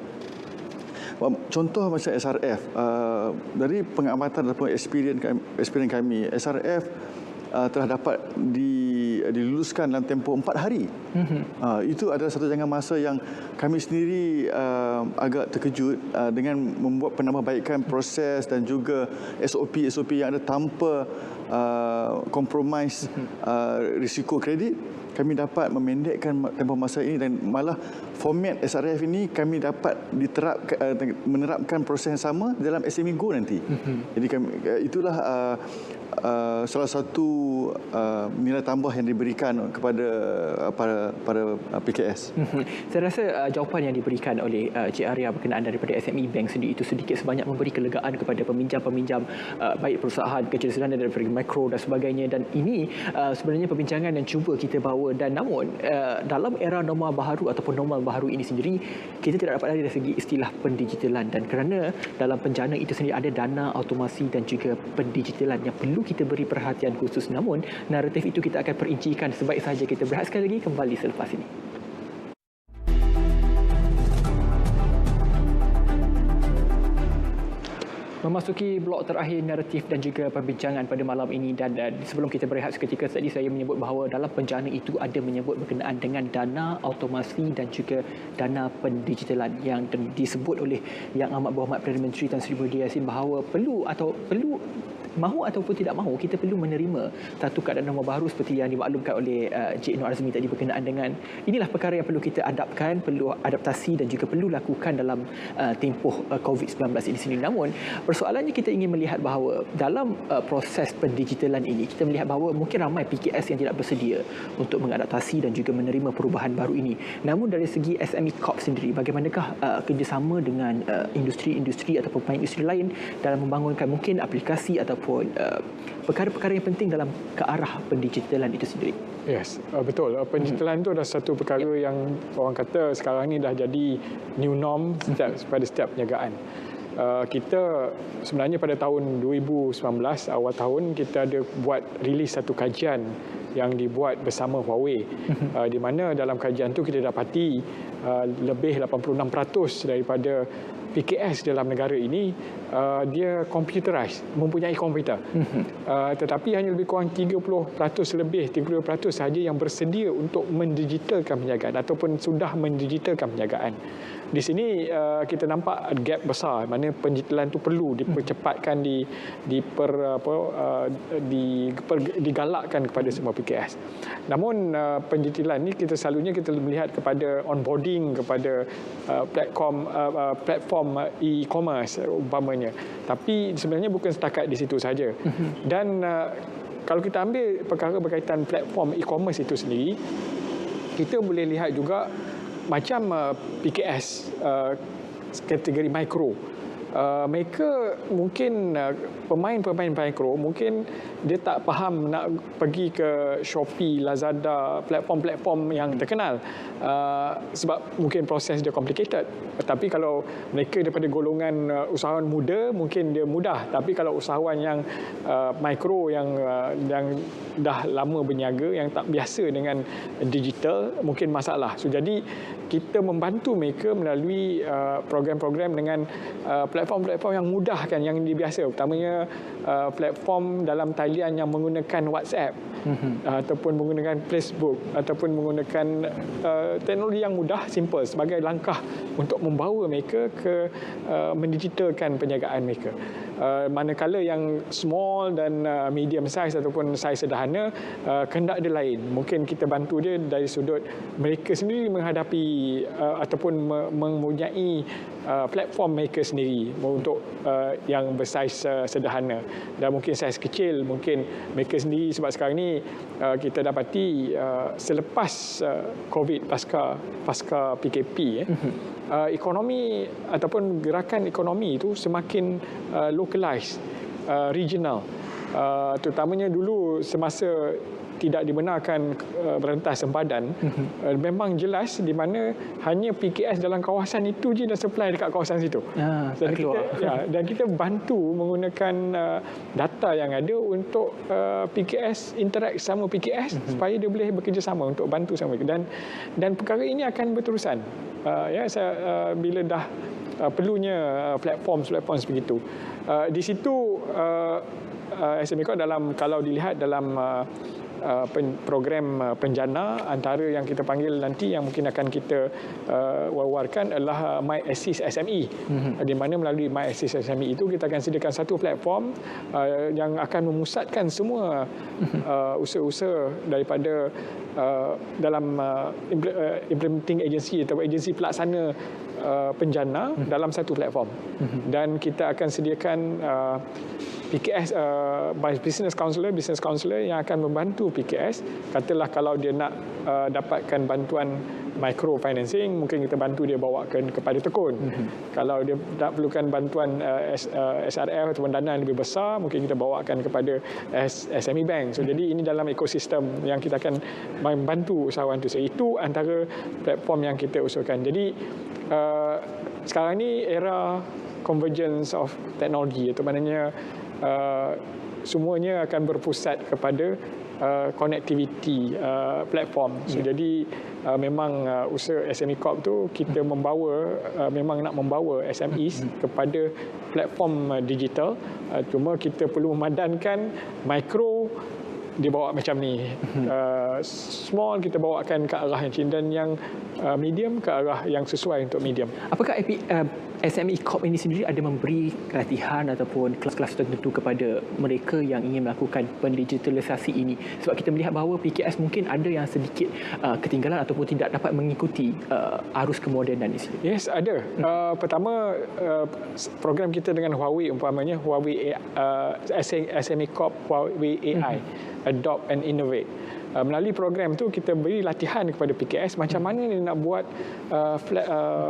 Contoh macam SRF, dari pengamatan ataupun experience kami, SRF telah dapat diluluskan dalam tempoh 4 hari. Itu adalah satu jangka masa yang kami sendiri agak terkejut dengan membuat penambahbaikan proses dan juga SOP yang ada tanpa kompromis risiko kredit. Kami dapat memendekkan tempoh masa ini dan malah format SRF ini kami dapat menerapkan proses yang sama dalam SME Go nanti. Jadi itulah salah satu nilai tambah yang diberikan kepada para PKS. Saya rasa jawapan yang diberikan oleh Cik Arya berkenaan daripada SME Bank sendiri itu sedikit sebanyak memberi kelegaan kepada peminjam-peminjam baik perusahaan kecil sederhana daripada mikro dan sebagainya, dan ini sebenarnya perbincangan yang cuba kita bawa. Dan namun dalam era normal baharu ataupun normal baharu ini sendiri, kita tidak dapat lari dari segi istilah pendigitalan, dan kerana dalam penjana itu sendiri ada dana automasi dan juga pendigitalan yang perlu kita beri perhatian khusus. Namun naratif itu kita akan perincikan, sebaik sahaja kita berehat sekali lagi kembali selepas ini. Memasuki blok terakhir naratif dan juga perbincangan pada malam ini, dan sebelum kita berehat seketika tadi saya menyebut bahawa dalam penjana itu ada menyebut berkenaan dengan dana automasi dan juga dana pendigitalan yang disebut oleh Yang Amat Berhormat Perdana Menteri Tan Sri Muhyiddin Yassin bahawa perlu mahu ataupun tidak mahu, kita perlu menerima satu keadaan normal baru seperti yang dimaklumkan oleh Cik Nur Azmi tadi berkenaan dengan inilah perkara yang perlu kita adapkan, perlu adaptasi dan juga perlu lakukan dalam tempoh COVID-19 ini sendiri. Namun persoalannya kita ingin melihat bahawa dalam proses pendigitalan ini, kita melihat bahawa mungkin ramai PKS yang tidak bersedia untuk mengadaptasi dan juga menerima perubahan baru ini. Namun dari segi SME Corp sendiri, bagaimanakah kerjasama dengan industri-industri ataupun pemain industri lain dalam membangunkan mungkin aplikasi ataupun perkara-perkara yang penting dalam ke arah pendigitalan itu sendiri? Yes, betul. Pendigitalan itu adalah satu perkara yang orang kata sekarang ni dah jadi new norm pada setiap perniagaan. Kita sebenarnya pada tahun 2019 awal tahun kita ada buat rilis satu kajian yang dibuat bersama Huawei, di mana dalam kajian tu kita dapati lebih 86% daripada PKS dalam negara ini dia computerized, mempunyai komputer. Tetapi hanya lebih kurang 30% sahaja yang bersedia untuk mendigitalkan perniagaan ataupun sudah mendigitalkan perniagaan. Di sini kita nampak gap besar, mana pendigitalan itu perlu dipercepatkan, digalakkan kepada semua PKS. Namun pendigitalan ini kita selalunya kita melihat kepada onboarding kepada platform e-commerce umpamanya. Tapi sebenarnya bukan setakat di situ saja. Dan kalau kita ambil perkara berkaitan platform e-commerce itu sendiri, kita boleh lihat juga macam PKS kategori mikro. Mereka mungkin pemain-pemain mikro mungkin dia tak faham nak pergi ke Shopee, Lazada, platform-platform yang terkenal sebab mungkin proses dia complicated. Tapi kalau mereka daripada golongan usahawan muda mungkin dia mudah. Tapi kalau usahawan yang mikro yang dah lama berniaga, yang tak biasa dengan digital, mungkin masalah. So jadi kita membantu mereka melalui program-program dengan platform-platform yang mudah kan, yang biasa, utamanya platform dalam talian yang menggunakan WhatsApp ataupun menggunakan Facebook ataupun menggunakan teknologi yang mudah, simple, sebagai langkah untuk membawa mereka ke mendigitalkan perniagaan mereka. Manakala yang small dan medium size ataupun size sederhana, kehendak dia lain. Mungkin kita bantu dia dari sudut mereka sendiri menghadapi ataupun mempunyai platform mereka sendiri untuk yang bersaiz sederhana, dan mungkin saiz kecil mungkin mereka sendiri, sebab sekarang ni kita dapati selepas COVID, pasca PKP, ekonomi ataupun gerakan ekonomi itu semakin localized, regional. Terutamanya dulu semasa tidak dibenarkan berantas sempadan, memang jelas di mana hanya PKS dalam kawasan itu je dah supply dekat kawasan situ. Dan kita bantu menggunakan data yang ada untuk PKS interact sama PKS supaya dia boleh bekerjasama untuk bantu sama mereka, dan perkara ini akan berterusan. Bila dah perlunya platform sebegitu. Di situ SME Corp dalam, kalau dilihat dalam program penjana, antara yang kita panggil nanti yang mungkin akan kita wawarkan adalah My Assist SME, di mana melalui My Assist SME itu kita akan sediakan satu platform yang akan memusatkan semua usaha-usaha daripada dalam implementing agency atau agensi pelaksana penjana dalam satu platform. Dan kita akan sediakan PKS business counselor yang akan membantu PKS. Katalah kalau dia nak dapatkan bantuan micro financing, mungkin kita bantu dia bawakan kepada tekun. Kalau dia tak perlukan bantuan SRF atau dana yang lebih besar, mungkin kita bawakan kepada SME Bank. So jadi ini dalam ekosistem yang kita akan membantu usahawan itu. So, itu antara platform yang kita usulkan. Jadi sekarang ni era convergence of teknologi, itu maknanya semuanya akan berpusat kepada connectivity platform. So jadi memang usaha SME Corp tu kita memang nak membawa SMEs kepada platform digital. Cuma kita perlu memadankan mikro dibawa macam ni, small kita bawakan ke arah yang dan yang medium ke arah yang sesuai untuk medium. Apakah SME Corp ini sendiri ada memberi latihan ataupun kelas-kelas tertentu kepada mereka yang ingin melakukan pendigitalisasi ini? Sebab kita melihat bahawa PKS mungkin ada yang sedikit ketinggalan ataupun tidak dapat mengikuti arus kemodenan ini. Yes, ada. Pertama, program kita dengan Huawei, umpamanya Huawei SME Corp Huawei AI, Adopt and Innovate. Melalui program tu kita beri latihan kepada PKS macam mana dia nak buat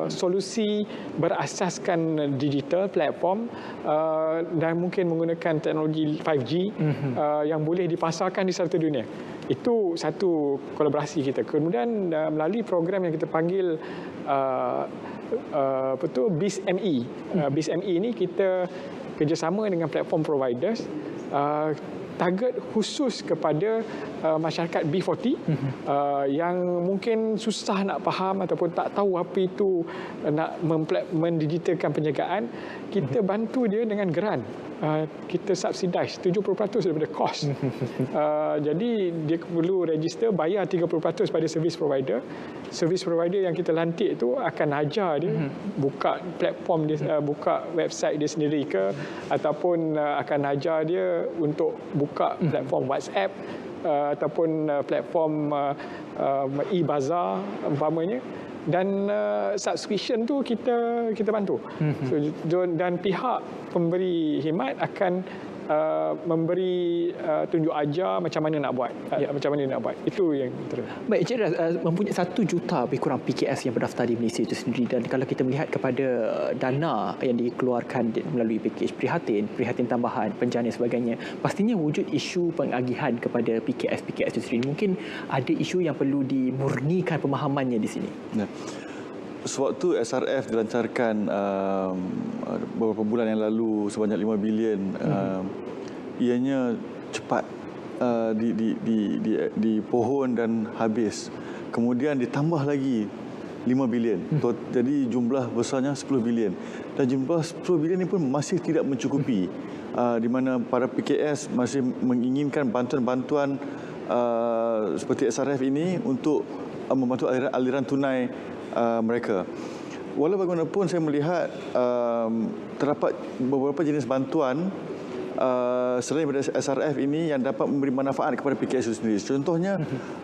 solusi berasaskan digital platform dan mungkin menggunakan teknologi 5G yang boleh dipasarkan di serata dunia. Itu satu kolaborasi kita. Kemudian melalui program yang kita panggil BIS-ME. BIS-ME ini kita kerjasama dengan platform providers, target khusus kepada masyarakat B40 yang mungkin susah nak faham ataupun tak tahu apa itu nak mendigitalkan perniagaan. Kita bantu dia dengan grant. Kita subsidize 70% daripada kos. Jadi dia perlu register, bayar 30% pada service provider. Service provider yang kita lantik itu akan ajar dia buka platform dia, buka website dia sendiri ke, ataupun akan ajar dia untuk buka platform WhatsApp ataupun platform e-bazaar umpamanya. Dan subscription tu kita bantu. So, dan pihak pemberi khidmat akan memberi tunjuk ajar macam mana nak buat. Macam mana nak buat. Itu yang baik, Encik Raz, mempunyai 1 juta lebih kurang PKS yang berdaftar di Malaysia itu sendiri, dan kalau kita melihat kepada dana yang dikeluarkan melalui pakej prihatin tambahan, penjana dan sebagainya, pastinya wujud isu pengagihan kepada PKS itu sendiri. Mungkin ada isu yang perlu dimurnikan pemahamannya di sini. Sewaktu SRF dilancarkan beberapa bulan yang lalu sebanyak 5 bilion, ianya cepat dipohon dan habis. Kemudian ditambah lagi 5 bilion. Jadi jumlah besarnya 10 bilion. Dan jumlah 10 bilion ini pun masih tidak mencukupi, di mana para PKS masih menginginkan bantuan-bantuan seperti SRF ini untuk membantu aliran tunai mereka. Walau bagaimanapun saya melihat terdapat beberapa jenis bantuan selain daripada SRF ini yang dapat memberi manfaat kepada PKS itu sendiri. Contohnya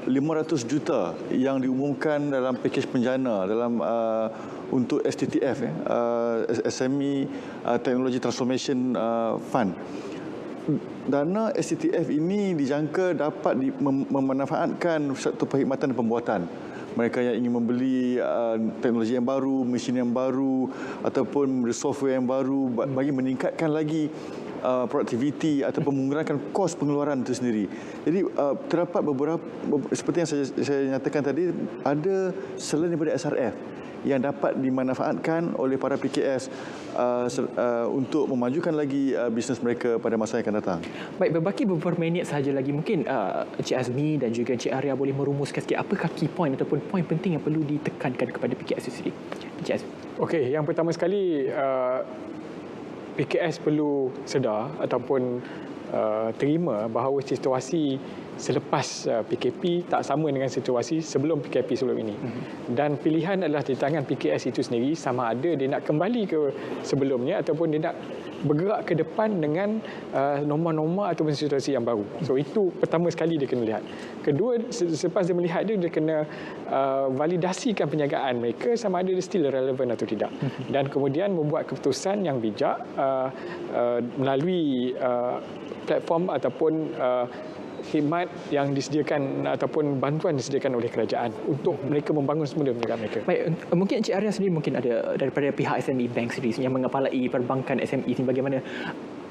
500 juta yang diumumkan dalam pakej penjana dalam untuk STTF, SME Technology Transformation Fund. Dana STTF ini dijangka dapat memanfaatkan satu perkhidmatan dan pembuatan. Mereka yang ingin membeli teknologi yang baru, mesin yang baru ataupun software yang baru bagi meningkatkan lagi produktiviti ataupun mengurangkan kos pengeluaran itu sendiri. Jadi terdapat beberapa, seperti yang saya nyatakan tadi, ada selain daripada SRF yang dapat dimanfaatkan oleh para PKS untuk memajukan lagi bisnes mereka pada masa yang akan datang. Baik, berbaki beberapa minit sahaja lagi, mungkin Encik Azmi dan juga Encik Arya boleh merumuskan sikit apakah key point ataupun poin penting yang perlu ditekankan kepada PKS itu sendiri. Encik Azmi. Okey, yang pertama sekali PKS perlu sedar ataupun terima bahawa situasi selepas PKP tak sama dengan situasi sebelum PKP sebelum ini. Dan pilihan adalah di tangan PKS itu sendiri, sama ada dia nak kembali ke sebelumnya ataupun dia nak bergerak ke depan dengan norma-norma ataupun situasi yang baru. So itu pertama sekali dia kena lihat. Kedua, selepas dia melihat dia kena validasikan penjagaan mereka sama ada dia still relevan atau tidak. Dan kemudian membuat keputusan yang bijak melalui platform ataupun khidmat yang disediakan ataupun bantuan disediakan oleh kerajaan untuk mereka membangun semula penjagaan mereka. Baik, mungkin Encik Arya sendiri mungkin ada daripada pihak SME Bank sendiri yang mengepalai perbankan SME ini, bagaimana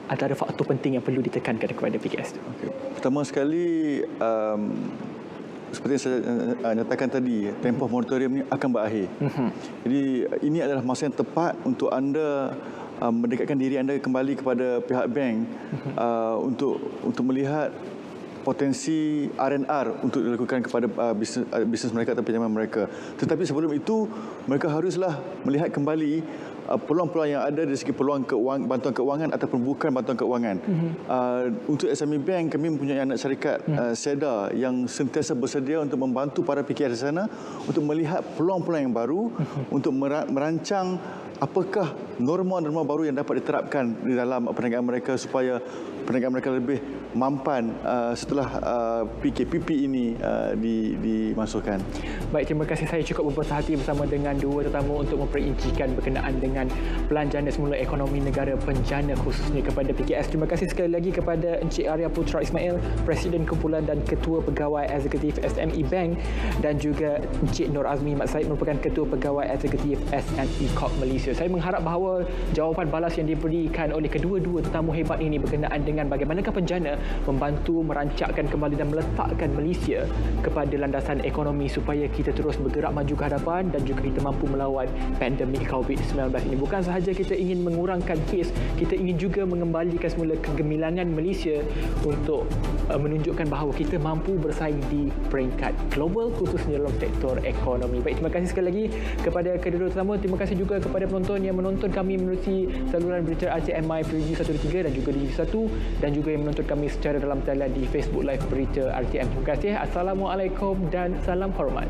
antara faktor penting yang perlu ditekankan kepada PKS itu? Okay. Pertama sekali, seperti yang saya nyatakan tadi, tempoh moratorium ini akan berakhir. Jadi ini adalah masa yang tepat untuk anda mendekatkan diri anda kembali kepada pihak bank untuk melihat potensi R&R untuk dilakukan kepada bisnes mereka atau pinjaman mereka. Tetapi sebelum itu, mereka haruslah melihat kembali peluang-peluang yang ada dari segi peluang bantuan keuangan ataupun bukan bantuan keuangan. Untuk SME Bank, kami mempunyai anak syarikat SEDA yang sentiasa bersedia untuk membantu para PKS di sana untuk melihat peluang-peluang yang baru, untuk merancang apakah norma-norma baru yang dapat diterapkan di dalam perniagaan mereka supaya perniagaan mereka lebih mampan setelah PKPP ini dimasukkan. Baik, terima kasih. Saya cukup berpuas hati bersama dengan dua tetamu untuk memperincikan berkenaan dengan pelanjana semula ekonomi negara penjana khususnya kepada PKS. Terima kasih sekali lagi kepada Encik Arya Putra Ismail, Presiden Kumpulan dan Ketua Pegawai Eksekutif SME Bank, dan juga Encik Nur Azmi Mat Said merupakan Ketua Pegawai Eksekutif SME Corp Malaysia. Saya mengharap bahawa jawapan balas yang diberikan oleh kedua-dua tetamu hebat ini berkenaan dengan bagaimanakah penjana membantu merancangkan kembali dan meletakkan Malaysia kepada landasan ekonomi supaya kita terus bergerak maju ke hadapan dan juga kita mampu melawan pandemik COVID-19 ini. Bukan sahaja kita ingin mengurangkan kes, kita ingin juga mengembalikan semula kegemilangan Malaysia untuk menunjukkan bahawa kita mampu bersaing di peringkat global khususnya dalam sektor ekonomi. Baik, terima kasih sekali lagi kepada kedua-dua tetamu. Terima kasih juga kepada penonton yang menonton kami melalui saluran berita RTMI Preview 123 dan juga di TV1, dan juga yang menonton kami secara dalam talian di Facebook Live Berita RTM. Terima kasih. Assalamualaikum dan salam hormat.